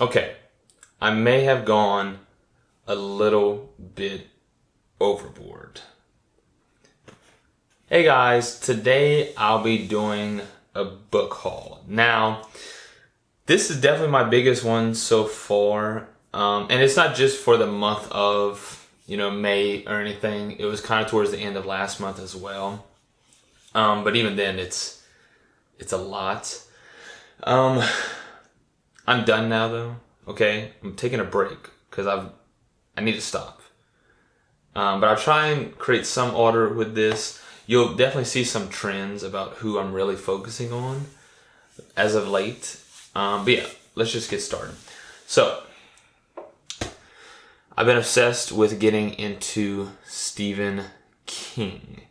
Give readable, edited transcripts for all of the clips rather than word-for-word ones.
Okay, I may have gone a little bit overboard. Hey guys, today I'll be doing a book haul. Now, this is definitely my biggest one so far, and it's not just for the month of, May or anything. It was kind of towards the end of last month as well. But even then, it's a lot. I'm done now though. Okay, I'm taking a break because I need to stop. But I'll try and create some order with this. You'll definitely see some trends about who I'm really focusing on as of late. But yeah, let's just get started. So, I've been obsessed with getting into Stephen King.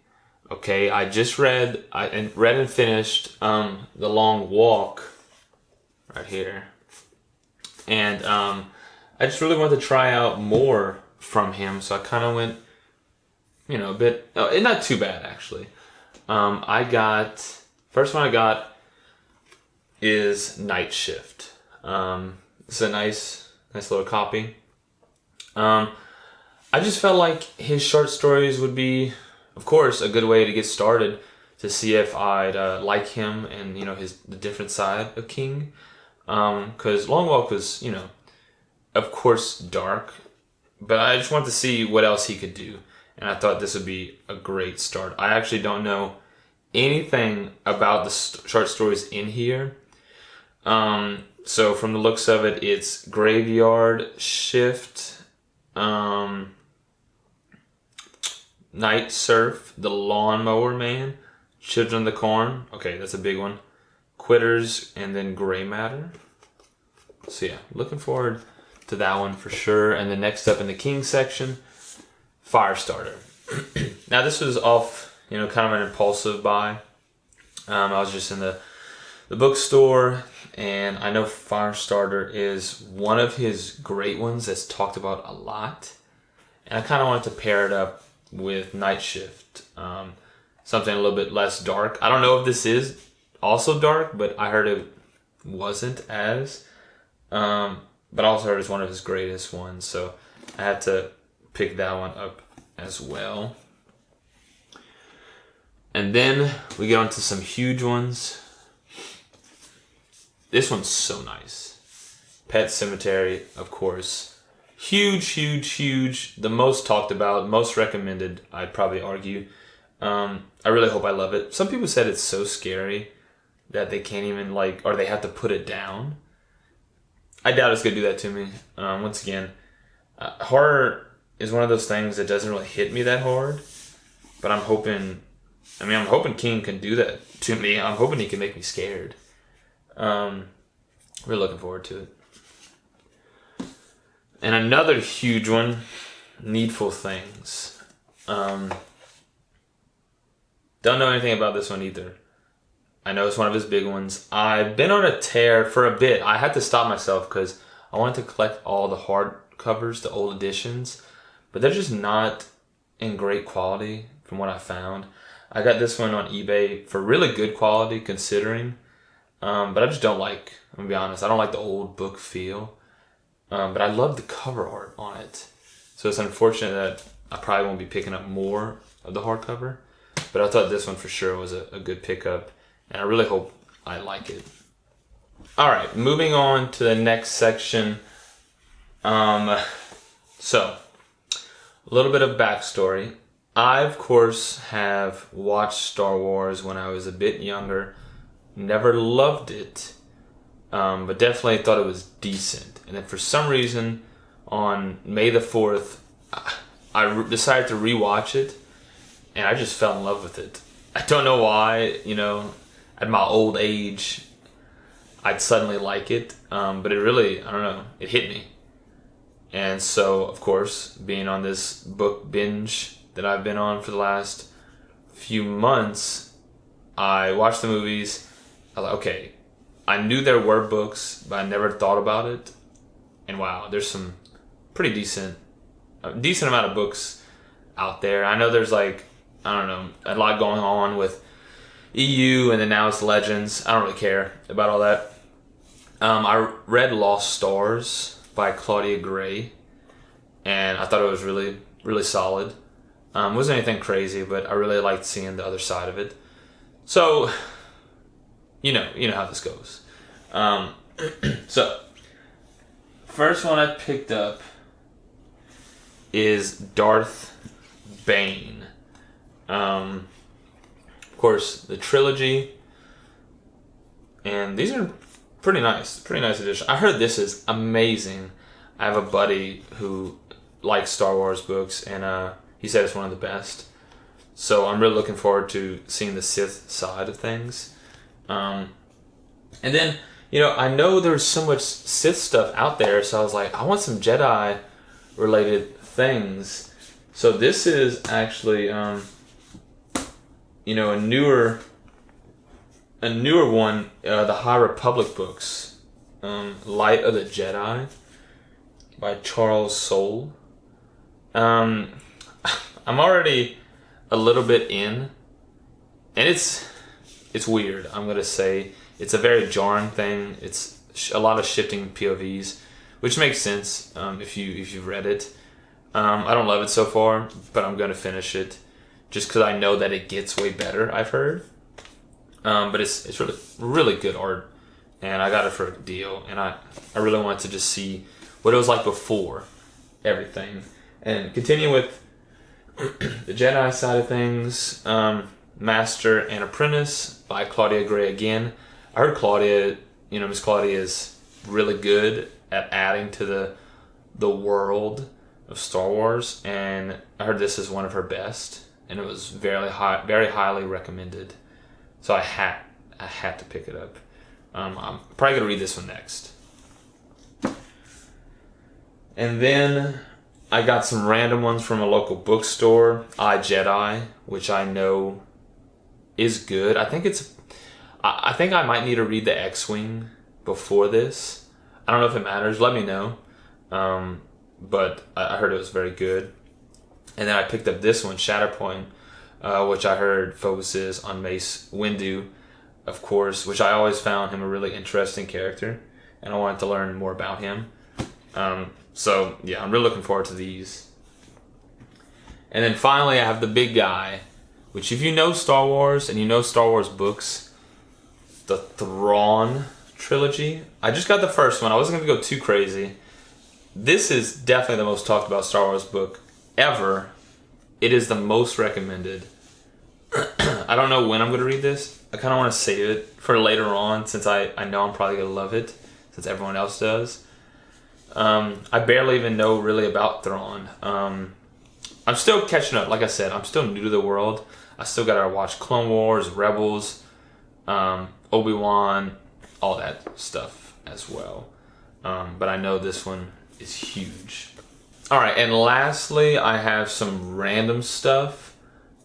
Okay, I just read and finished The Long Walk right here. And I just really wanted to try out more from him, so I kind of went, a bit, not too bad actually. First one I got is Night Shift. It's a nice little copy. I just felt like his short stories would be, of course, a good way to get started to see if I'd like him and the different side of King. Because Long Walk was, of course, dark, but I just wanted to see what else he could do, and I thought this would be a great start. I actually don't know anything about the short stories in here. So from the looks of it, it's Graveyard Shift, Night Surf, The Lawnmower Man, Children of the Corn. Okay, that's a big one. Quitters, and then Gray Matter. So yeah, looking forward to that one for sure. And then next up in the King section, Firestarter. Now this was off, kind of an impulsive buy. I was just in the bookstore, and I know Firestarter is one of his great ones that's talked about a lot. And I kind of wanted to pair it up with Night Shift, something a little bit less dark. I don't know if this is also dark, but I heard it wasn't as. But I also heard it's one of his greatest ones, so I had to pick that one up as well. And then we get on to some huge ones. This one's so nice. Pet Cemetery, of course. Huge. The most talked about, most recommended, I'd probably argue. I really hope I love it. Some people said it's so scary that they can't even or they have to put it down. I doubt it's going to do that to me. Once again, horror is one of those things that doesn't really hit me that hard. But I'm hoping King can do that to me. I'm hoping he can make me scared. We're looking forward to it. And another huge one, Needful Things. Don't know anything about this one either. I know it's one of his big ones. I've been on a tear for a bit. I had to stop myself because I wanted to collect all the hard covers, the old editions, but they're just not in great quality from what I found. I got this one on eBay for really good quality considering, but I just don't I'm gonna be honest, I don't like the old book feel, but I love the cover art on it. So it's unfortunate that I probably won't be picking up more of the hardcover, but I thought this one for sure was a good pickup. And I really hope I like it. Alright, moving on to the next section. So, a little bit of backstory. I, of course, have watched Star Wars when I was a bit younger. Never loved it, but definitely thought it was decent. And then for some reason, on May the 4th, I decided to rewatch it, and I just fell in love with it. I don't know why, at my old age, I'd suddenly like it, but it really, I don't know, it hit me. And so, of course, being on this book binge that I've been on for the last few months, I watched the movies. I was like, okay, I knew there were books, but I never thought about it. And wow, there's some pretty decent amount of books out there. I know there's a lot going on with EU, and then now it's Legends. I don't really care about all that. I read Lost Stars by Claudia Gray, and I thought it was really, really solid. Wasn't anything crazy, but I really liked seeing the other side of it. So, you know how this goes. So, first one I picked up is Darth Bane. Of course, the trilogy, and these are pretty nice edition. I heard this is amazing. I have a buddy who likes Star Wars books, and he said it's one of the best. So I'm really looking forward to seeing the Sith side of things. And then, I know there's so much Sith stuff out there, so I was like, I want some Jedi related things. So this is actually, a newer one, the High Republic books, Light of the Jedi by Charles Soule. I'm already a little bit in, and it's weird. I'm gonna say it's a very jarring thing. It's a lot of shifting POVs, which makes sense if you've read it. I don't love it so far, but I'm gonna finish it just because I know that it gets way better. I've heard, but it's really really good art, and I got it for a deal, and I really wanted to just see what it was like before everything, and continue with the Jedi side of things. Master and Apprentice by Claudia Gray again. I heard Claudia, Miss Claudia is really good at adding to the world of Star Wars, and I heard this is one of her best, and it was very highly recommended. So I had to pick it up. I'm probably gonna read this one next, and then I got some random ones from a local bookstore. Jedi, which I know is good. I think I might need to read the X-Wing before this. I don't know if it matters. Let me know. But I heard it was very good. And then I picked up this one, Shatterpoint, which I heard focuses on Mace Windu, of course, which I always found him a really interesting character, and I wanted to learn more about him. So yeah, I'm really looking forward to these. And then finally I have the big guy, which if you know Star Wars and you know Star Wars books, the Thrawn trilogy. I just got the first one. I wasn't going to go too crazy. This is definitely the most talked about Star Wars book ever. It is the most recommended. I don't know when I'm going to read this. I kind of want to save it for later on, since I know I'm probably going to love it, since everyone else does. I barely even know really about Thrawn. I'm still catching up. Like I said, I'm still new to the world. I still gotta watch Clone Wars, Rebels, Obi-Wan, all that stuff as well. But I know this one is huge. Alright, and lastly, I have some random stuff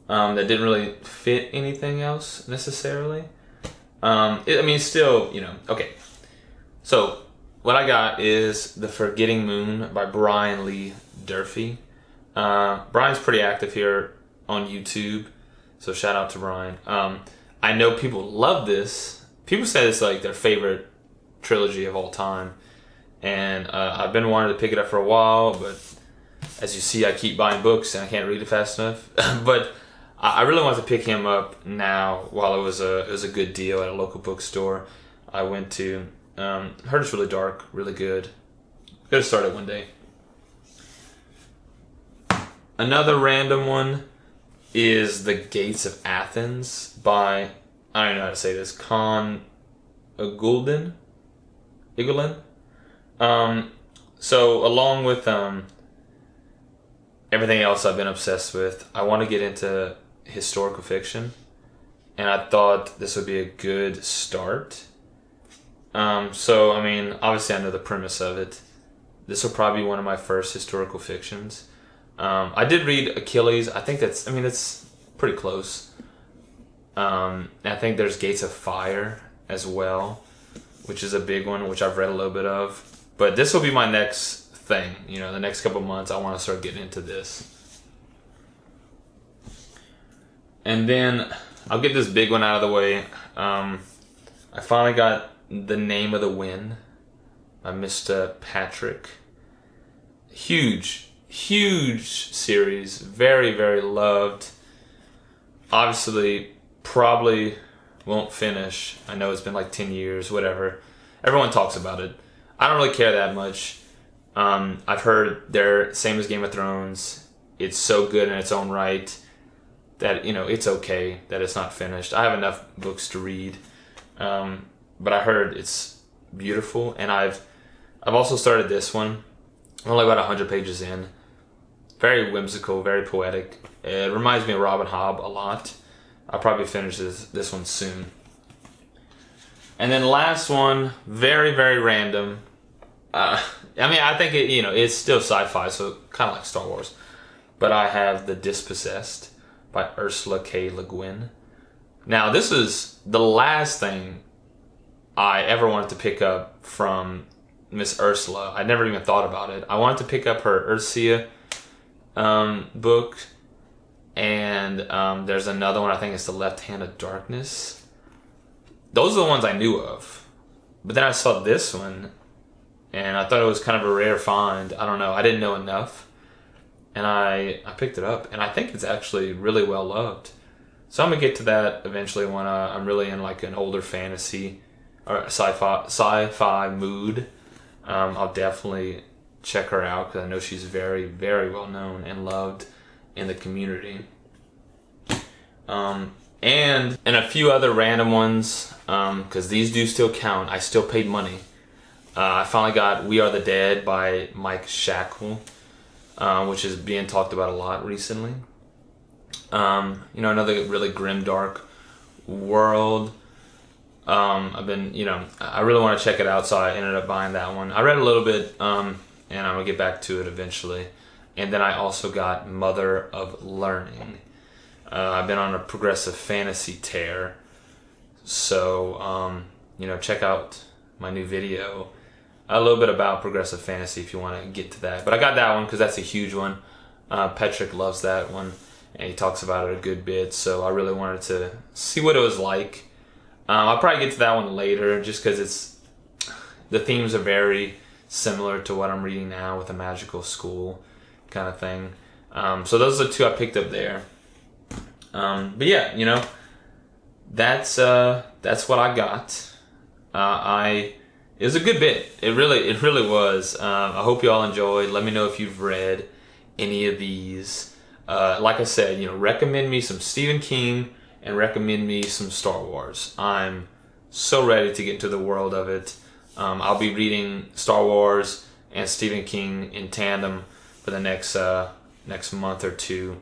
that didn't really fit anything else necessarily. Still, okay. So, what I got is The Forgetting Moon by Brian Lee Durfee. Brian's pretty active here on YouTube, so shout out to Brian. I know people love this. People say it's like their favorite trilogy of all time, and I've been wanting to pick it up for a while, but as you see, I keep buying books and I can't read it fast enough. But I really want to pick him up now while it was a good deal at a local bookstore I went to. Heard it's really dark, really good. Gotta start it one day. Another random one is The Gates of Athens by, I don't even know how to say this, Con Igulden? So along with everything else I've been obsessed with, I want to get into historical fiction, and I thought this would be a good start. Obviously I know the premise of it. This will probably be one of my first historical fictions. I did read Achilles. I think that's pretty close. I think there's Gates of Fire as well, which is a big one, which I've read a little bit of. But this will be my next thing. The next couple months, I want to start getting into this. And then I'll get this big one out of the way. I finally got The Name of the Wind Mr. Patrick. Huge series. Very, very loved. Obviously, probably won't finish. I know it's been like 10 years, whatever. Everyone talks about it. I don't really care that much. I've heard they're same as Game of Thrones. It's so good in its own right that, it's okay that it's not finished. I have enough books to read. But I heard it's beautiful, and I've also started this one. I'm only about 100 pages in. Very whimsical, very poetic. It reminds me of Robin Hobb a lot. I'll probably finish this one soon. And then last one, very, very random. I think it's still sci-fi, so kind of like Star Wars. But I have The Dispossessed by Ursula K. Le Guin. Now, this is the last thing I ever wanted to pick up from Miss Ursula. I never even thought about it. I wanted to pick up her Ursia book, and there's another one, I think it's The Left Hand of Darkness. Those are the ones I knew of. But then I saw this one, and I thought it was kind of a rare find. I don't know. I didn't know enough. And I picked it up, and I think it's actually really well loved. So I'm going to get to that eventually when I'm really in like an older fantasy or sci-fi mood. I'll definitely check her out because I know she's very, very well known and loved in the community. And a few other random ones, because these do still count. I still paid money. I finally got We Are the Dead by Mike Shackle, which is being talked about a lot recently. Another really grim, dark world. I really want to check it out, so I ended up buying that one. I read a little bit, and I'm going to get back to it eventually. And then I also got Mother of Learning. I've been on a progressive fantasy tear, so, check out my new video. A little bit about progressive fantasy if you want to get to that. But I got that one because that's a huge one. Patrick loves that one, and he talks about it a good bit, so I really wanted to see what it was like. I'll probably get to that one later just because the themes are very similar to what I'm reading now with a magical school kind of thing. So those are the two I picked up there. But yeah, that's what I got. It was a good bit. It really was. I hope you all enjoyed. Let me know if you've read any of these. Like I said, recommend me some Stephen King and recommend me some Star Wars. I'm so ready to get into the world of it. I'll be reading Star Wars and Stephen King in tandem for the next month or two.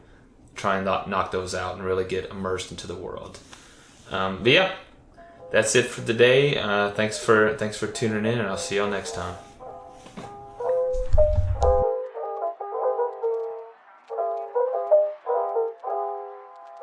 Try and knock those out and really get immersed into the world. But yeah, that's it for today. Thanks for tuning in, and I'll see y'all next time.